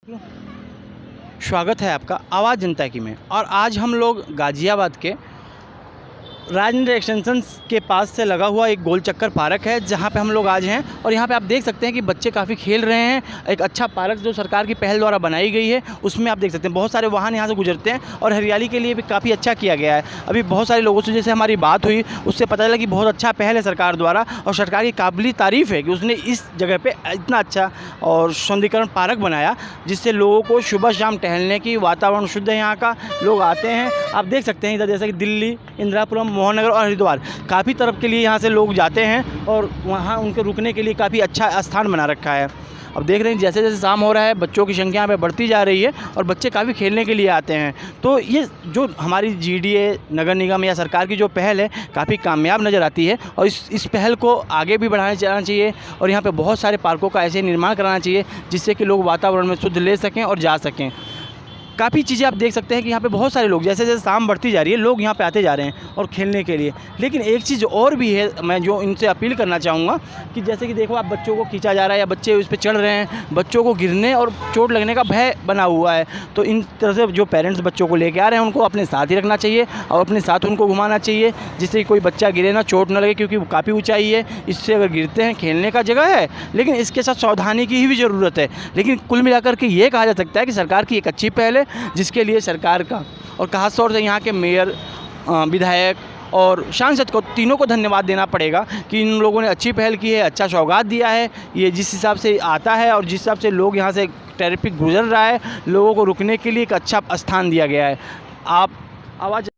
स्वागत है आपका आवाज़ जनता की में। और आज हम लोग गाज़ियाबाद के राजेंद्र एक्सटेंशन के पास से लगा हुआ एक गोल चक्कर पार्क है, जहाँ पे हम लोग आज हैं। और यहाँ पे आप देख सकते हैं कि बच्चे काफ़ी खेल रहे हैं। एक अच्छा पार्क जो सरकार की पहल द्वारा बनाई गई है, उसमें आप देख सकते हैं बहुत सारे वाहन यहाँ से गुजरते हैं और हरियाली के लिए भी काफ़ी अच्छा किया गया है। अभी बहुत सारे लोगों से जैसे हमारी बात हुई, उससे पता चला कि बहुत अच्छा पहल है सरकार द्वारा और सरकार की काबिल तारीफ़ है कि उसने इस जगह पर इतना अच्छा और सौंदर्यीकरण पार्क बनाया, जिससे लोगों को सुबह शाम टहलने की, वातावरण शुद्ध है यहाँ का, लोग आते हैं। आप देख सकते हैं इधर जैसे कि दिल्ली, इंदिरापुरम, मोहननगर और हरिद्वार काफ़ी तरफ के लिए यहाँ से लोग जाते हैं और वहाँ उनके रुकने के लिए काफ़ी अच्छा स्थान बना रखा है। अब देख रहे हैं जैसे जैसे शाम हो रहा है, बच्चों की संख्या यहाँ पे बढ़ती जा रही है और बच्चे काफ़ी खेलने के लिए आते हैं। तो ये जो हमारी जीडीए, नगर निगम या सरकार की जो पहल है, काफ़ी कामयाब नज़र आती है और इस पहल को आगे भी बढ़ाना जाना चाहिए। और यहाँ पे बहुत सारे पार्कों का ऐसे निर्माण कराना चाहिए जिससे कि लोग वातावरण में शुद्ध ले सकें और जा सकें। काफ़ी चीज़ें आप देख सकते हैं कि यहाँ पे बहुत सारे लोग, जैसे जैसे शाम बढ़ती जा रही है, लोग यहाँ पे आते जा रहे हैं और खेलने के लिए। लेकिन एक चीज़ और भी है, मैं जो इनसे अपील करना चाहूँगा कि जैसे कि देखो आप बच्चों को खींचा जा रहा है या बच्चे उस पे चढ़ रहे हैं, बच्चों को गिरने और चोट लगने का भय बना हुआ है। तो इन तरह से जो पेरेंट्स बच्चों को लेके आ रहे हैं, उनको अपने साथ ही रखना चाहिए और अपने साथ उनको घुमाना चाहिए, जिससे कोई बच्चा गिरे ना, चोट ना लगे, क्योंकि वो काफ़ी ऊँचाई है। इससे अगर गिरते हैं, खेलने का जगह है, लेकिन इसके साथ सावधानी की भी ज़रूरत है। लेकिन कुल मिलाकर के ये कहा जा सकता है कि सरकार की एक अच्छी पहल है, जिसके लिए सरकार का और खास तौर से यहाँ के मेयर, विधायक और सांसद को, तीनों को धन्यवाद देना पड़ेगा कि इन लोगों ने अच्छी पहल की है, अच्छा सौगात दिया है। ये जिस हिसाब से आता है और जिस हिसाब से लोग यहाँ से ट्रैफिक गुजर रहा है, लोगों को रुकने के लिए एक अच्छा स्थान दिया गया है। आप आवाज़